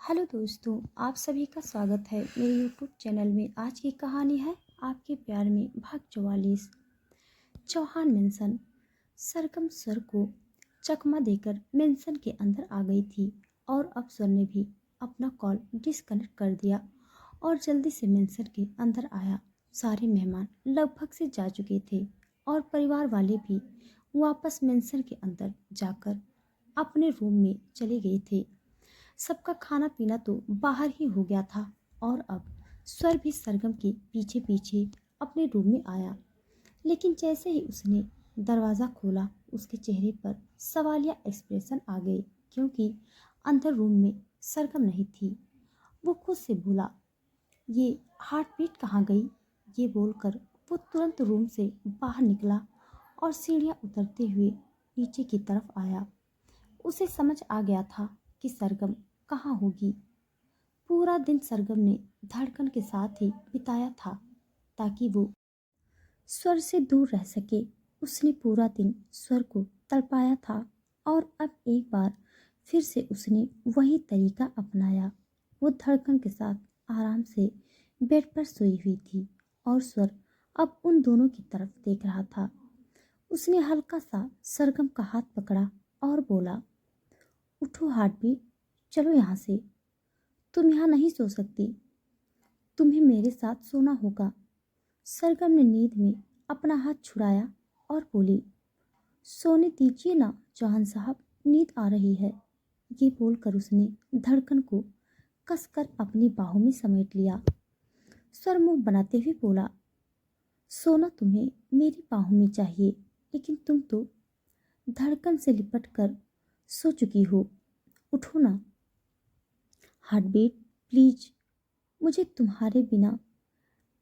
Hello दोस्तों, आप सभी का स्वागत है मेरे यूट्यूब चैनल में। आज की कहानी है आपके प्यार में भाग 44। चौहान मेंशन। सरगम स्वर को चकमा देकर मेंशन के अंदर आ गई थी और अब स्वर ने भी अपना कॉल डिस्कनेक्ट कर दिया और जल्दी से मेंशन के अंदर आया। सारे मेहमान लगभग से जा चुके थे और परिवार वाले भी वापस मेंशन के अंदर जाकर अपने रूम में चले गए थे। सबका खाना पीना तो बाहर ही हो गया था और अब स्वर भी सरगम के पीछे पीछे अपने रूम में आया। लेकिन जैसे ही उसने दरवाज़ा खोला उसके चेहरे पर सवालिया एक्सप्रेशन आ गए, क्योंकि अंदर रूम में सरगम नहीं थी। वो खुद से बोला, ये हार्ट बीट कहाँ गई? ये बोलकर वो तुरंत रूम से बाहर निकला और सीढ़ियाँ उतरते हुए नीचे की तरफ आया। उसे समझ आ गया था कि सरगम कहाँ होगी। पूरा दिन सरगम ने धड़कन के साथ ही बिताया था ताकि वो स्वर से दूर रह सके। उसने पूरा दिन स्वर को तड़पाया था और अब एक बार फिर से उसने वही तरीका अपनाया। वो धड़कन के साथ आराम से बेड पर सोई हुई थी और स्वर अब उन दोनों की तरफ देख रहा था। उसने हल्का सा सरगम का हाथ पकड़ा और बोला, उठो हार्टबीट, चलो यहाँ से। तुम यहाँ नहीं सो सकती, तुम्हें मेरे साथ सोना होगा। सरगम ने नींद में अपना हाथ छुड़ाया और बोली, सोने दीजिए ना चौहान साहब, नींद आ रही है। ये बोलकर उसने धड़कन को कसकर अपनी बाहों में समेट लिया। स्वर मुंह बनाते हुए बोला, सोना तुम्हें मेरी बाहों में चाहिए, लेकिन तुम तो धड़कन से लिपट कर सो चुकी हो। उठो ना हार्टबीट, प्लीज, मुझे तुम्हारे बिना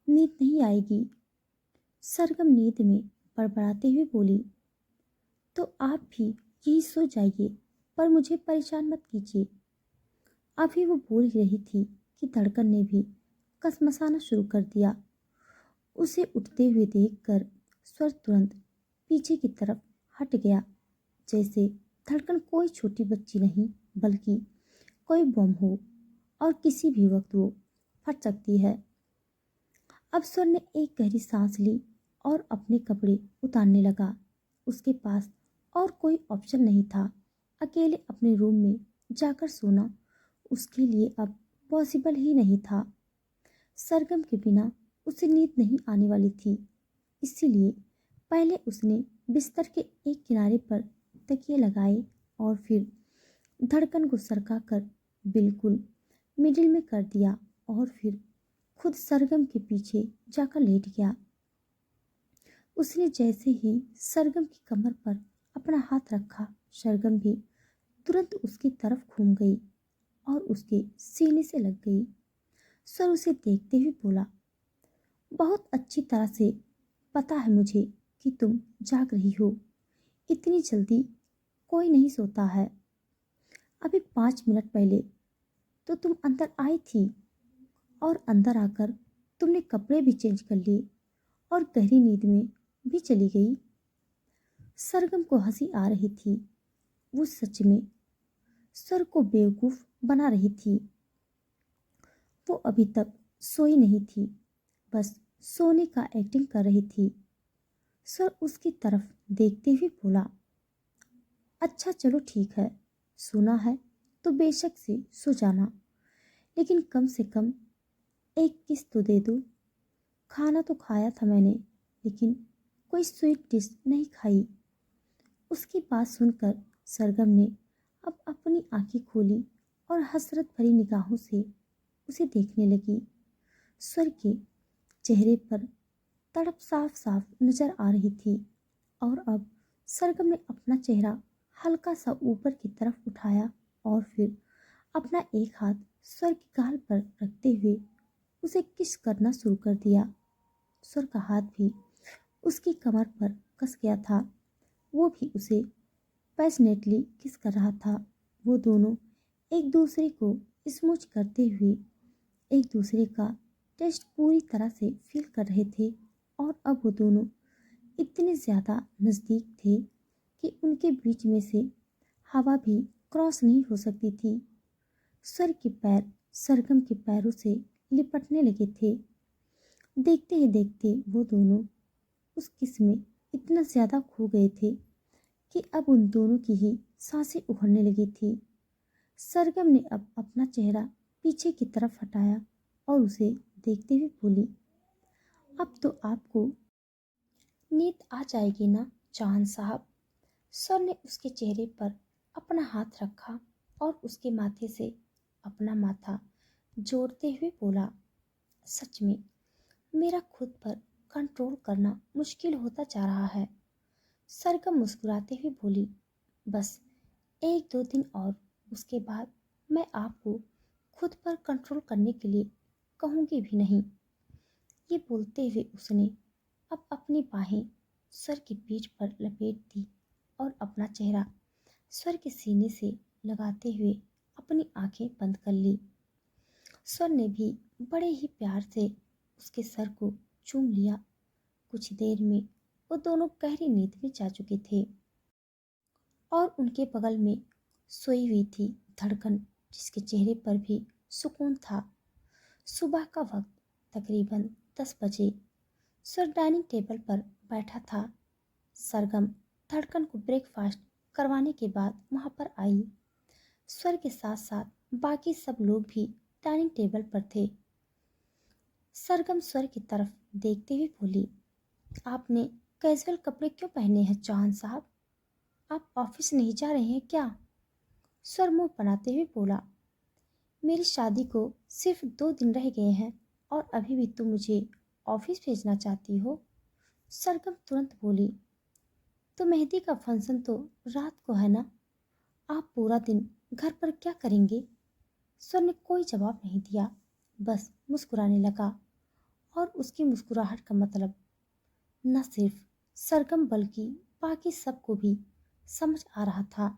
नींद नहीं आएगी। सरगम नींद में बड़बड़ाते हुए बोली, तो आप भी यही सो जाइए, पर मुझे परेशान मत कीजिए। अभी वो बोल ही रही थी कि धड़कन ने भी कसमसाना शुरू कर दिया। उसे उठते हुए देखकर स्वर तुरंत पीछे की तरफ हट गया, जैसे धड़कन कोई छोटी बच्ची नहीं बल्कि कोई बम हो और किसी भी वक्त वो फट सकती है। अब स्वर ने एक गहरी सांस ली और अपने कपड़े उतारने लगा। उसके पास और कोई ऑप्शन नहीं था। अकेले अपने रूम में जाकर सोना उसके लिए अब पॉसिबल ही नहीं था। सरगम के बिना उसे नींद नहीं आने वाली थी। इसीलिए पहले उसने बिस्तर के एक किनारे पर तकिए लगाए और फिर धड़कन को सरका कर बिल्कुल मिडिल में कर दिया और फिर खुद सरगम के पीछे जाकर लेट गया। उसने जैसे ही सरगम की कमर पर अपना हाथ रखा, सरगम भी तुरंत उसकी तरफ घूम गई और उसके सीने से लग गई। सर उसे देखते हुए बोला, बहुत अच्छी तरह से पता है मुझे कि तुम जाग रही हो। इतनी जल्दी कोई नहीं सोता है। अभी 5 मिनट पहले तो तुम अंदर आई थी और अंदर आकर तुमने कपड़े भी चेंज कर लिए और गहरी नींद में भी चली गई। सरगम को हंसी आ रही थी। वो सच में सर को बेवकूफ बना रही थी। वो अभी तक सोई नहीं थी, बस सोने का एक्टिंग कर रही थी। सर उसकी तरफ देखते हुए बोला, अच्छा चलो ठीक है, सोना है तो बेशक से सो जाना, लेकिन कम से कम एक किस तो दे दो। खाना तो खाया था मैंने, लेकिन कोई स्वीट डिश नहीं खाई। उसकी बात सुनकर सरगम ने अब अपनी आंखें खोली और हसरत भरी निगाहों से उसे देखने लगी। स्वर के चेहरे पर तड़प साफ साफ नजर आ रही थी और अब सरगम ने अपना चेहरा हल्का सा ऊपर की तरफ उठाया और फिर अपना एक हाथ स्वर की गाल पर रखते हुए उसे किस करना शुरू कर दिया। स्वर का हाथ भी उसकी कमर पर कस गया था। वो भी उसे पैशनेटली किस कर रहा था। वो दोनों एक दूसरे को स्मूच करते हुए एक दूसरे का टेस्ट पूरी तरह से फील कर रहे थे और अब वो दोनों इतने ज़्यादा नज़दीक थे कि उनके बीच में से हवा भी क्रॉस नहीं हो सकती थी। स्वर के पैर सरगम के पैरों से लिपटने लगे थे। देखते ही देखते वो दोनों उस किस में इतना ज्यादा खो गए थे कि अब उन दोनों की ही सांसें उखड़ने लगी थी। सरगम ने अब अपना चेहरा पीछे की तरफ हटाया और उसे देखते हुए बोली, अब तो आपको नींद आ जाएगी ना चौहान साहब। सर ने उसके चेहरे पर अपना हाथ रखा और उसके माथे से अपना माथा जोड़ते हुए बोला, सच में मेरा खुद पर कंट्रोल करना मुश्किल होता जा रहा है। सरगम मुस्कुराते हुए बोली, बस 1-2 दिन और, उसके बाद मैं आपको खुद पर कंट्रोल करने के लिए कहूँगी भी नहीं। ये बोलते हुए उसने अब अपनी बाहें सर की पीठ पर लपेट दी और अपना चेहरा सर के सीने से लगाते हुए अपनी आंखें बंद कर ली। सर ने भी बड़े ही प्यार से उसके सर को चूम लिया। कुछ देर में वो दोनों गहरी नींद में जा चुके थे और उनके बगल में सोई हुई थी धड़कन, जिसके चेहरे पर भी सुकून था। सुबह का वक्त तकरीबन 10 बजे। सर डाइनिंग टेबल पर बैठा था। सरगम धड़कन को ब्रेकफास्ट करवाने के बाद वहां पर आई। स्वर के साथ साथ बाकी सब लोग भी डाइनिंग टेबल पर थे। सरगम स्वर की तरफ देखते हुए बोली, आपने कैजुअल कपड़े क्यों पहने हैं चौहान साहब? आप ऑफिस नहीं जा रहे हैं क्या? स्वर मुंह बनाते हुए बोला, मेरी शादी को सिर्फ 2 दिन रह गए हैं और अभी भी तुम मुझे ऑफिस भेजना चाहती हो? सरगम तुरंत बोली, तो मेहंदी का फंक्शन तो रात को है ना, आप पूरा दिन घर पर क्या करेंगे? स्वर ने कोई जवाब नहीं दिया, बस मुस्कुराने लगा और उसकी मुस्कुराहट का मतलब न सिर्फ सरगम बल्कि बाकी सबको भी समझ आ रहा था।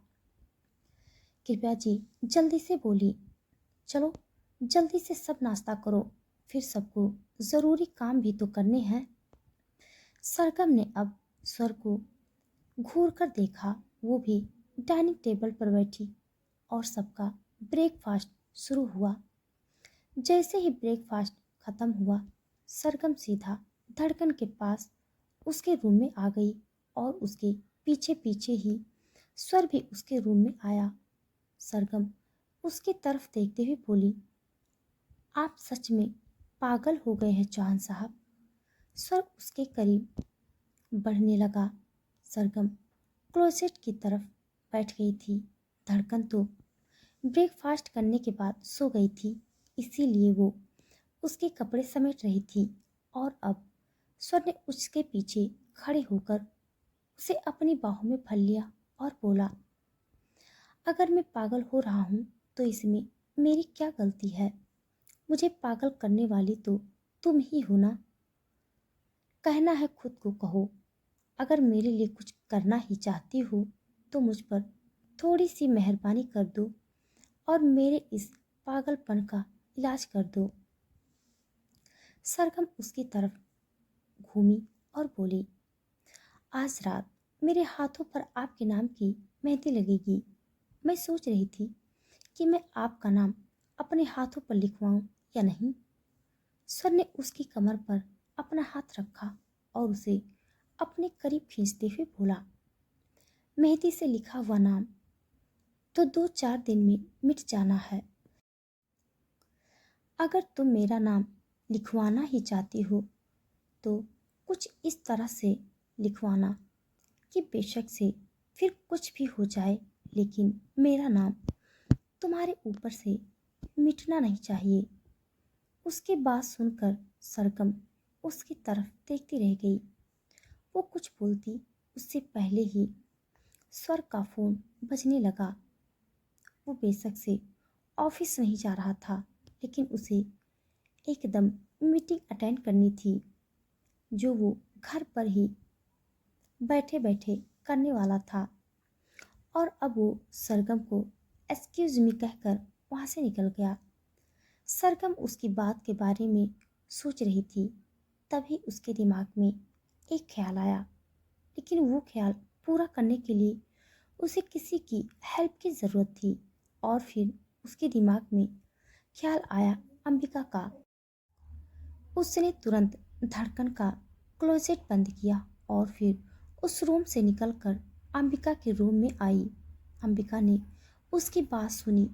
कृपया जी जल्दी से बोली, चलो जल्दी से सब नाश्ता करो, फिर सबको ज़रूरी काम भी तो करने हैं। सरगम ने अब स्वर को घूर कर देखा। वो भी डाइनिंग टेबल पर बैठी और सबका ब्रेकफास्ट शुरू हुआ। जैसे ही ब्रेकफास्ट खत्म हुआ, सरगम सीधा धड़कन के पास उसके रूम में आ गई और उसके पीछे पीछे ही स्वर भी उसके रूम में आया। सरगम उसकी तरफ देखते हुए बोली, आप सच में पागल हो गए हैं चौहान साहब। स्वर उसके करीब बढ़ने लगा। सरगम क्लोसेट की तरफ बैठ गई थी। धड़कन तो ब्रेकफास्ट करने के बाद सो गई थी, इसीलिए वो उसके कपड़े समेट रही थी और अब स्वर ने उसके पीछे खड़े होकर उसे अपनी बाहों में भर लिया और बोला, अगर मैं पागल हो रहा हूँ तो इसमें मेरी क्या गलती है? मुझे पागल करने वाली तो तुम ही हो ना। कहना है खुद को कहो। अगर मेरे लिए कुछ करना ही चाहती हो तो मुझ पर थोड़ी सी मेहरबानी कर दो और मेरे इस पागलपन का इलाज कर दो। सरगम उसकी तरफ घूमी और बोली, आज रात मेरे हाथों पर आपके नाम की मेहंदी लगेगी। मैं सोच रही थी कि मैं आपका नाम अपने हाथों पर लिखवाऊं या नहीं। स्वर ने उसकी कमर पर अपना हाथ रखा और उसे अपने करीब खींचते हुए बोला, मेहंदी से लिखा हुआ नाम तो 2-4 दिन में मिट जाना है। अगर तुम मेरा नाम लिखवाना ही चाहती हो तो कुछ इस तरह से लिखवाना कि बेशक से फिर कुछ भी हो जाए, लेकिन मेरा नाम तुम्हारे ऊपर से मिटना नहीं चाहिए। उसकी बात सुनकर सरगम उसकी तरफ देखती रह गई। वो कुछ बोलती उससे पहले ही स्वर का फोन बजने लगा। वो बेशक से ऑफिस नहीं जा रहा था, लेकिन उसे एकदम मीटिंग अटेंड करनी थी जो वो घर पर ही बैठे बैठे करने वाला था। और अब वो सरगम को एक्सक्यूज मी कहकर वहाँ से निकल गया। सरगम उसकी बात के बारे में सोच रही थी, तभी उसके दिमाग में एक ख्याल आया, लेकिन वो ख्याल पूरा करने के लिए उसे किसी की हेल्प की ज़रूरत थी। और फिर उसके दिमाग में ख्याल आया अंबिका का। उसने तुरंत धड़कन का क्लोजेट बंद किया और फिर उस रूम से निकलकर अंबिका के रूम में आई। अंबिका ने उसकी बात सुनी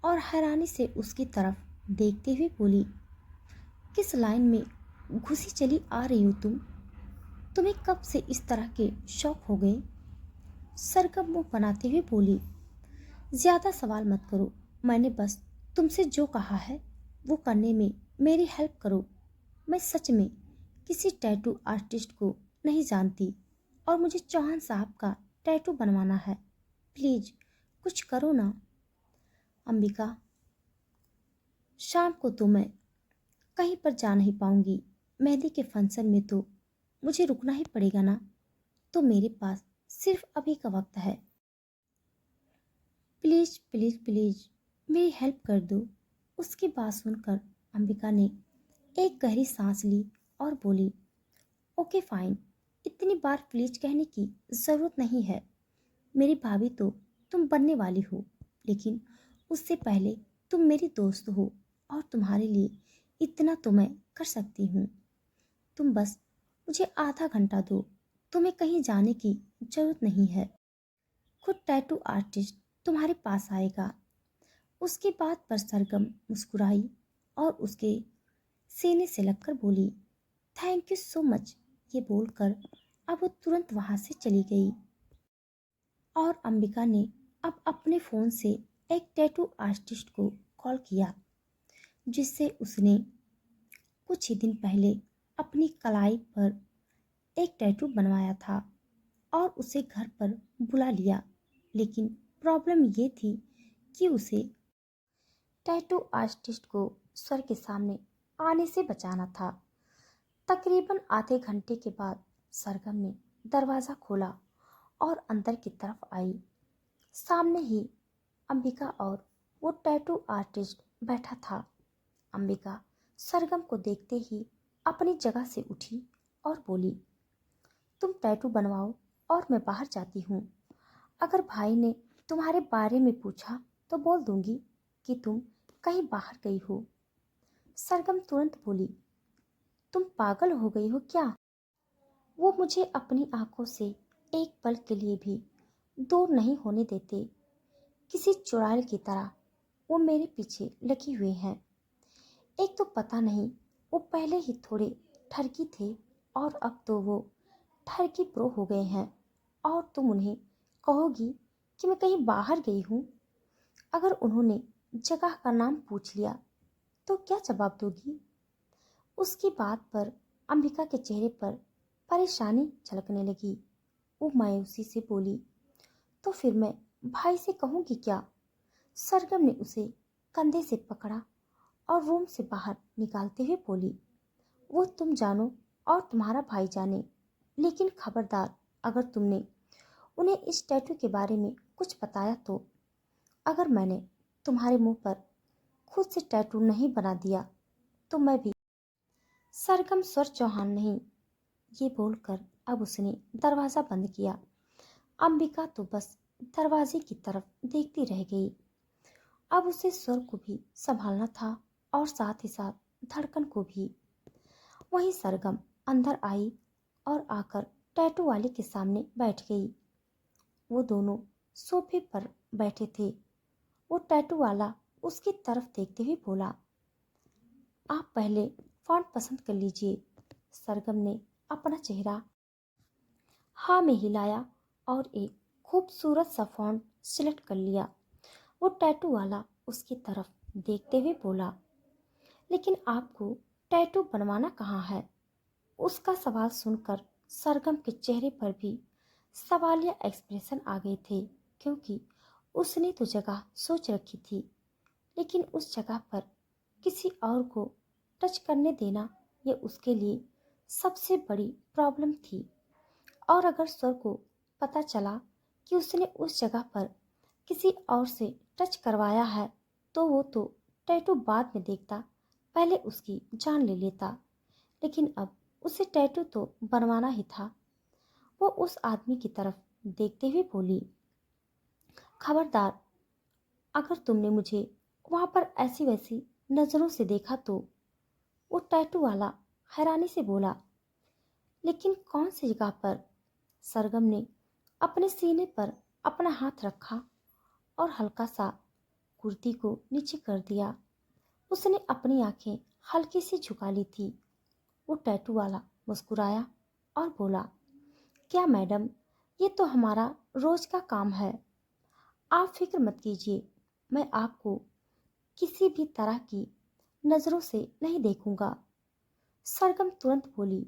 और हैरानी से उसकी तरफ देखते हुए बोली, किस लाइन में घुसी चली आ रही हो तुम? तुम्हें कब से इस तरह के शौक हो गए? सरगम मुंह बनाते हुए बोली, ज्यादा सवाल मत करो, मैंने बस तुमसे जो कहा है वो करने में मेरी हेल्प करो। मैं सच में किसी टैटू आर्टिस्ट को नहीं जानती और मुझे चौहान साहब का टैटू बनवाना है। प्लीज कुछ करो ना। अंबिका, शाम को तो मैं कहीं पर जा नहीं पाऊंगी। मेहंदी के फंक्शन में तो मुझे रुकना ही पड़ेगा ना। तो मेरे पास सिर्फ अभी का वक्त है। प्लीज प्लीज प्लीज मेरी हेल्प कर दो। उसकी बात सुनकर अंबिका ने एक गहरी सांस ली और बोली, ओके फाइन, इतनी बार प्लीज कहने की जरूरत नहीं है। मेरी भाभी तो तुम बनने वाली हो, लेकिन उससे पहले तुम मेरी दोस्त हो और तुम्हारे लिए इतना तो मैं कर सकती हूँ। तुम बस मुझे आधा घंटा दो। तुम्हें कहीं जाने की जरूरत नहीं है। खुद टैटू आर्टिस्ट तुम्हारे पास आएगा। उसकी बात पर सरगम मुस्कुराई और उसके सीने से लगकर बोली, थैंक यू सो मच। ये बोलकर अब वो तुरंत वहां से चली गई और अंबिका ने अब अपने फ़ोन से एक टैटू आर्टिस्ट को कॉल किया जिससे उसने कुछ ही दिन पहले अपनी कलाई पर एक टैटू बनवाया था और उसे घर पर बुला लिया। लेकिन प्रॉब्लम ये थी कि उसे टैटू आर्टिस्ट को सर के सामने आने से बचाना था। तकरीबन आधे घंटे के बाद सरगम ने दरवाज़ा खोला और अंदर की तरफ आई। सामने ही अंबिका और वो टैटू आर्टिस्ट बैठा था। अंबिका सरगम को देखते ही अपनी जगह से उठी और बोली, तुम टैटू बनवाओ और मैं बाहर जाती हूँ। अगर भाई ने तुम्हारे बारे में पूछा तो बोल दूंगी कि तुम कहीं बाहर गई हो। सरगम तुरंत बोली, तुम पागल हो गई हो क्या? वो मुझे अपनी आंखों से एक पल के लिए भी दूर नहीं होने देते। किसी चुड़ैल की तरह वो मेरे पीछे लगे हुए हैं। एक तो पता नहीं वो पहले ही थोड़े ठरकी थे और अब तो वो ठरकी प्रो हो गए हैं और तुम उन्हें कहोगी कि मैं कहीं बाहर गई हूँ। अगर उन्होंने जगह का नाम पूछ लिया तो क्या जवाब दोगी? उसकी बात पर अंबिका के चेहरे पर परेशानी झलकने लगी। वो मायूसी से बोली, तो फिर मैं भाई से कहूँगी क्या? सरगम ने उसे कंधे से पकड़ा और रूम से बाहर निकालते हुए बोली, वो तुम जानो और तुम्हारा भाई जाने, लेकिन खबरदार अगर तुमने उन्हें इस टैटू के बारे में कुछ बताया तो। अगर मैंने तुम्हारे मुंह पर खुद से टैटू नहीं बना दिया तो मैं भी सरगम स्वर चौहान नहीं। ये बोलकर अब उसने दरवाज़ा बंद किया। अंबिका तो बस दरवाजे की तरफ देखती रह गई। अब उसे स्वर को भी संभालना था और साथ ही साथ धड़कन को भी। वहीं सरगम अंदर आई और आकर टैटू वाले के सामने बैठ गई। वो दोनों सोफे पर बैठे थे। वो टैटू वाला उसकी तरफ देखते हुए बोला, आप पहले फॉन्ट पसंद कर लीजिए। सरगम ने अपना चेहरा हाँ में हिलाया और एक खूबसूरत सा फॉन्ट सिलेक्ट कर लिया। वो टैटू वाला उसकी तरफ देखते हुए बोला, लेकिन आपको टैटू बनवाना कहाँ है? उसका सवाल सुनकर सरगम के चेहरे पर भी सवालिया एक्सप्रेशन आ गए थे, क्योंकि उसने तो जगह सोच रखी थी, लेकिन उस जगह पर किसी और को टच करने देना ये उसके लिए सबसे बड़ी प्रॉब्लम थी। और अगर सर को पता चला कि उसने उस जगह पर किसी और से टच करवाया है तो वो तो टैटू बाद में देखता, पहले उसकी जान ले लेता। लेकिन अब उसे टैटू तो बनवाना ही था। वो उस आदमी की तरफ देखते हुए बोली, खबरदार अगर तुमने मुझे वहां पर ऐसी वैसी नजरों से देखा तो वो टैटू वाला हैरानी से बोला, लेकिन कौन सी जगह पर? सरगम ने अपने सीने पर अपना हाथ रखा और हल्का सा कुर्ती को नीचे कर दिया। उसने अपनी आंखें हल्की सी झुका ली थी। वो टैटू वाला मुस्कुराया और बोला, क्या मैडम, ये तो हमारा रोज का काम है। आप फिक्र मत कीजिए, मैं आपको किसी भी तरह की नज़रों से नहीं देखूंगा। सरगम तुरंत बोली,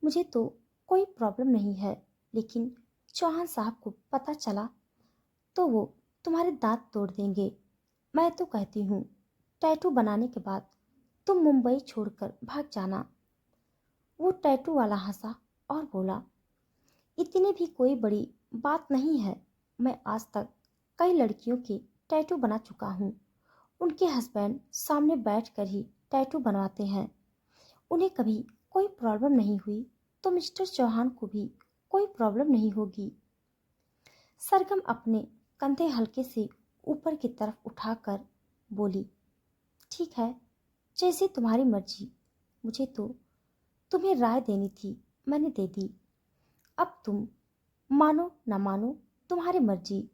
मुझे तो कोई प्रॉब्लम नहीं है, लेकिन चौहान साहब को पता चला तो वो तुम्हारे दांत तोड़ देंगे। मैं तो कहती हूँ टैटू बनाने के बाद तुम मुंबई छोड़कर भाग जाना। वो टैटू वाला हंसा और बोला, इतनी भी कोई बड़ी बात नहीं है। मैं आज तक कई लड़कियों के टैटू बना चुका हूँ। उनके हस्बैंड सामने बैठकर ही टैटू बनवाते हैं। उन्हें कभी कोई प्रॉब्लम नहीं हुई तो मिस्टर चौहान को भी कोई प्रॉब्लम नहीं होगी। सरगम अपने कंधे हल्के से ऊपर की तरफ उठाकर बोली, ठीक है, जैसी तुम्हारी मर्जी। मुझे तो तुम्हें राय देनी थी, मैंने दे दी। अब तुम मानो न मानो तुम्हारी मर्जी।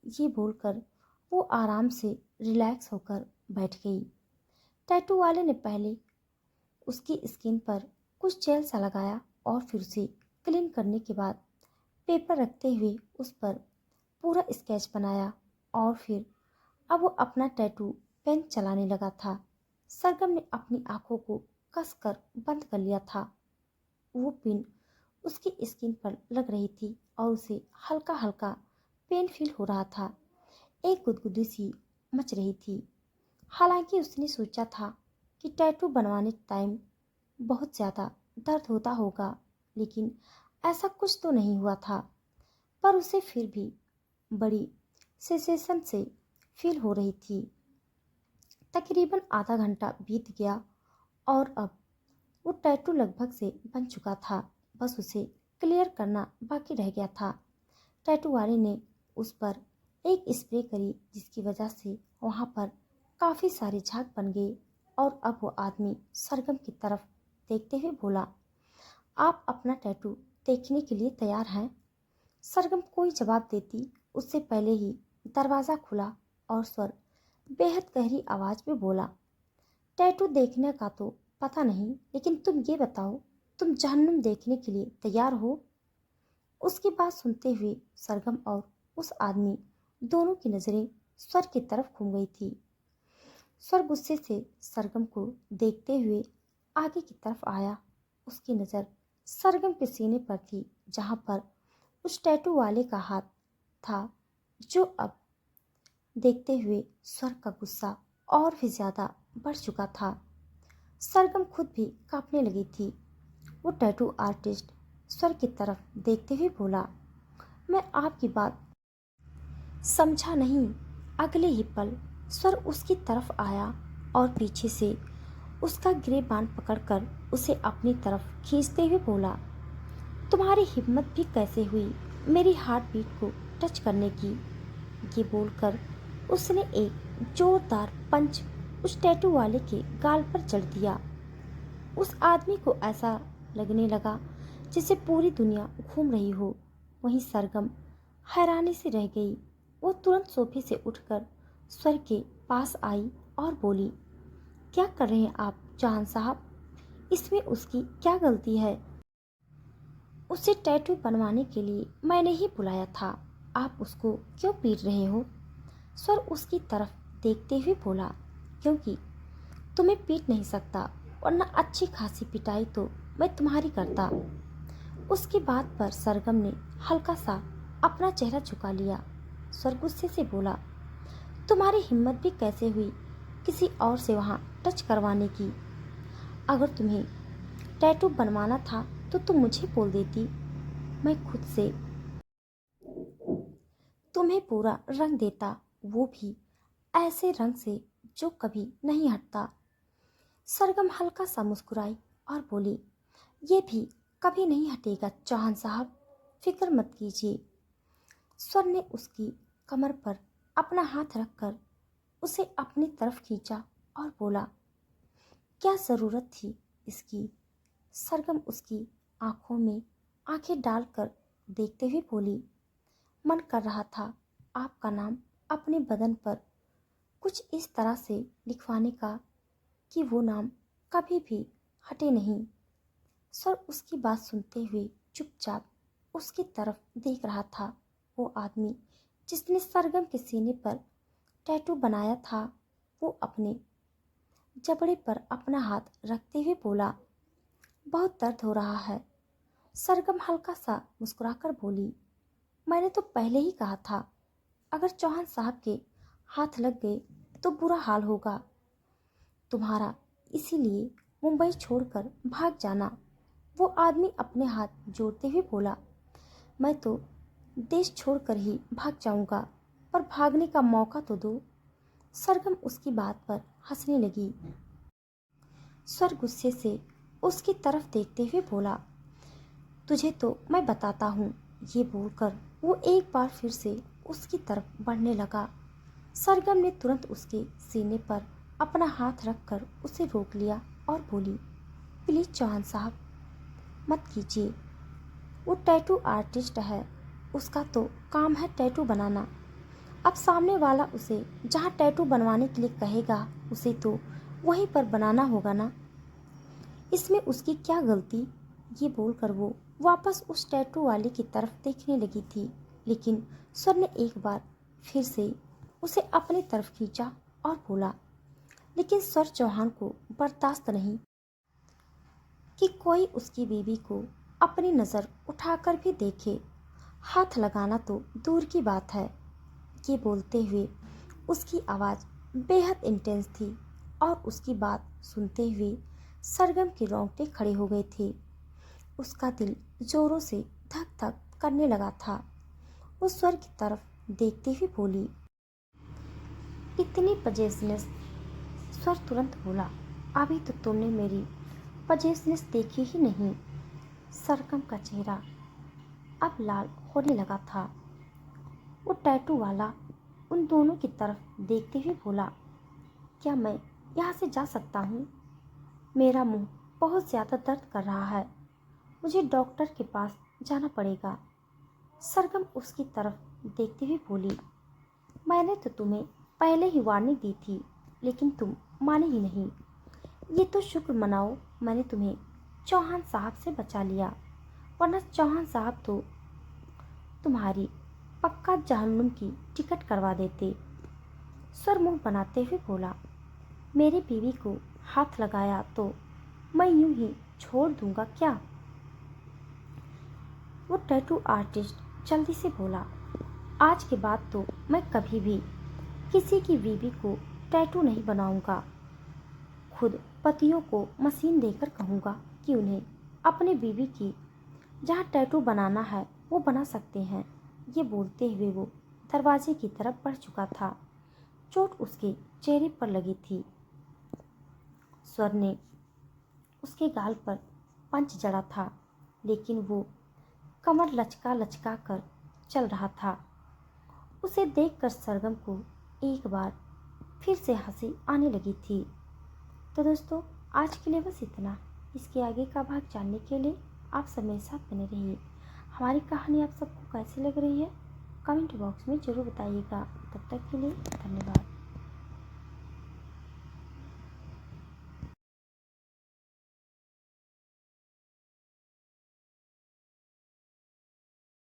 ये बोलकर वो आराम से रिलैक्स होकर बैठ गई। टैटू वाले ने पहले उसकी स्किन पर कुछ जेल सा लगाया और फिर उसे क्लीन करने के बाद पेपर रखते हुए उस पर पूरा स्केच बनाया और फिर अब वो अपना टैटू पेन चलाने लगा था। सरगम ने अपनी आंखों को कसकर बंद कर लिया था। वो पिन उसकी स्किन पर लग रही थी और उसे हल्का हल्का पेन फील हो रहा था। एक गुदगुदी सी मच रही थी। हालांकि उसने सोचा था कि टैटू बनवाने टाइम बहुत ज़्यादा दर्द होता होगा, लेकिन ऐसा कुछ तो नहीं हुआ था। पर उसे फिर भी बड़ी सेंसेशन से फील हो रही थी। तकरीबन आधा घंटा बीत गया और अब वो टैटू लगभग से बन चुका था। बस उसे क्लियर करना बाकी रह गया था। टैटू वाले ने उस पर एक स्प्रे करी, जिसकी वजह से वहाँ पर काफ़ी सारे झाग बन गए और अब वो आदमी सरगम की तरफ देखते हुए बोला, आप अपना टैटू देखने के लिए तैयार हैं? सरगम कोई जवाब देती उससे पहले ही दरवाज़ा खुला और स्वर बेहद गहरी आवाज़ में बोला, टैटू देखने का तो पता नहीं, लेकिन तुम ये बताओ, तुम जहन्नुम देखने के लिए तैयार हो? उसकी बात सुनते हुए सरगम और उस आदमी दोनों की नज़रें स्वर की तरफ घूम गई थी। स्वर गुस्से से सरगम को देखते हुए आगे की तरफ आया। उसकी नज़र सरगम के सीने पर थी, जहां पर उस टैटू वाले का हाथ था, जो अब देखते हुए स्वर का गुस्सा और भी ज़्यादा बढ़ चुका था। सरगम खुद भी कांपने लगी थी। वो टैटू आर्टिस्ट स्वर की तरफ देखते हुए बोला, मैं आपकी बात समझा नहीं। अगले ही पल स्वर उसकी तरफ आया और पीछे से उसका गिरेबान पकड़कर उसे अपनी तरफ खींचते हुए बोला, तुम्हारी हिम्मत भी कैसे हुई मेरी हार्ट बीट को टच करने की? ये बोलकर उसने एक जोरदार पंच उस टैटू वाले के गाल पर जड़ दिया। उस आदमी को ऐसा लगने लगा जैसे पूरी दुनिया घूम रही हो। वहीं सरगम हैरानी से रह गई। वो तुरंत सोफे से उठकर स्वर के पास आई और बोली, क्या कर रहे हैं आप चौहान साहब? इसमें उसकी क्या गलती है? उसे टैटू बनवाने के लिए मैंने ही बुलाया था। आप उसको क्यों पीट रहे हो? स्वर उसकी तरफ देखते हुए बोला, क्योंकि तुम्हें पीट नहीं सकता, वरना अच्छी खासी पिटाई तो मैं तुम्हारी करता। उसकी बात पर सरगम ने हल्का सा अपना चेहरा झुका लिया। स्वर गुस्से से बोला, तुम्हारी हिम्मत भी कैसे हुई किसी और से वहाँ टच करवाने की? अगर तुम्हें टैटू बनवाना था तो तुम मुझे बोल देती, मैं खुद से तुम्हें पूरा रंग देता, वो भी ऐसे रंग से जो कभी नहीं हटता। सरगम हल्का सा मुस्कुराई और बोली, ये भी कभी नहीं हटेगा चौहान साहब, फिक्र मत कीजिए। स्वर ने उसकी कमर पर अपना हाथ रखकर उसे अपनी तरफ खींचा और बोला, क्या ज़रूरत थी इसकी? सरगम उसकी आंखों में आंखें डालकर देखते हुए बोली, मन कर रहा था आपका नाम अपने बदन पर कुछ इस तरह से लिखवाने का कि वो नाम कभी भी हटे नहीं। सर उसकी बात सुनते हुए चुपचाप उसकी तरफ देख रहा था। वो आदमी जिसने सरगम के सीने पर टैटू बनाया था, वो अपने जबड़े पर अपना हाथ रखते हुए बोला, बहुत दर्द हो रहा है। सरगम हल्का सा मुस्कुराकर बोली, मैंने तो पहले ही कहा था, अगर चौहान साहब के हाथ लग गए तो बुरा हाल होगा तुम्हारा, इसीलिए मुंबई छोड़कर भाग जाना। वो आदमी अपने हाथ जोड़ते हुए बोला, मैं तो देश छोड़कर ही भाग जाऊंगा, पर भागने का मौका तो दो। सरगम उसकी बात पर हंसने लगी। स्वर गुस्से से उसकी तरफ देखते हुए बोला, तुझे तो मैं बताता हूँ। ये बोलकर वो एक बार फिर से उसकी तरफ बढ़ने लगा। सरगम ने तुरंत उसके सीने पर अपना हाथ रखकर उसे रोक लिया और बोली, प्लीज चौहान साहब मत कीजिए। वो टैटू आर्टिस्ट है, उसका तो काम है टैटू बनाना। अब सामने वाला उसे जहाँ टैटू बनवाने के लिए कहेगा उसे तो वहीं पर बनाना होगा ना, इसमें उसकी क्या गलती? ये बोलकर वो वापस उस टैटू वाले की तरफ देखने लगी थी, लेकिन सर ने एक बार फिर से उसे अपनी तरफ खींचा और बोला, लेकिन सर चौहान को बर्दाश्त नहीं कि कोई उसकी बीवी को अपनी नज़र उठाकर भी देखे। हाथ लगाना तो दूर की बात है। ये बोलते हुए उसकी आवाज़ बेहद इंटेंस थी और उसकी बात सुनते हुए सरगम के रोंगटे खड़े हो गए थे। उसका दिल जोरों से धक धक करने लगा था। वो स्वर की तरफ देखते हुए बोली, इतनी पजेसनेस? स्वर तुरंत बोला, अभी तो तुमने मेरी पजेसनेस देखी ही नहीं। सरगम का चेहरा अब लाल होने लगा था। वो टैटू वाला उन दोनों की तरफ देखते हुए बोला, क्या मैं यहाँ से जा सकता हूँ? मेरा मुंह बहुत ज़्यादा दर्द कर रहा है, मुझे डॉक्टर के पास जाना पड़ेगा। सरगम उसकी तरफ देखते हुए बोली, मैंने तो तुम्हें पहले ही वार्निंग दी थी, लेकिन तुम माने ही नहीं। ये तो शुक्र मनाओ मैंने तुम्हें चौहान साहब से बचा लिया, वरना चौहान साहब तो तुम्हारी पक्का जहन्नुम की टिकट करवा देते। सर मुंह बनाते हुए बोला, मेरी बीवी को हाथ लगाया तो मैं यूं ही छोड़ दूंगा क्या? वो टैटू आर्टिस्ट जल्दी से बोला, आज के बाद तो मैं कभी भी किसी की बीवी को टैटू नहीं बनाऊंगा। खुद पतियों को मशीन देकर कहूँगा कि उन्हें अपने बीवी की जहाँ टैटू बनाना है वो बना सकते हैं। ये बोलते हुए वो दरवाजे की तरफ बढ़ चुका था। चोट उसके चेहरे पर लगी थी। स्वर ने उसके गाल पर पंच जड़ा था, लेकिन वो कमर लचका लचका कर चल रहा था। उसे देखकर सरगम को एक बार फिर से हंसी आने लगी थी। तो दोस्तों, आज के लिए बस इतना। इसके आगे का भाग जानने के लिए आप सब मेरे साथ बने रहिए। हमारी कहानी आप सबको कैसी लग रही है कमेंट बॉक्स में ज़रूर बताइएगा। तब तक के लिए धन्यवाद।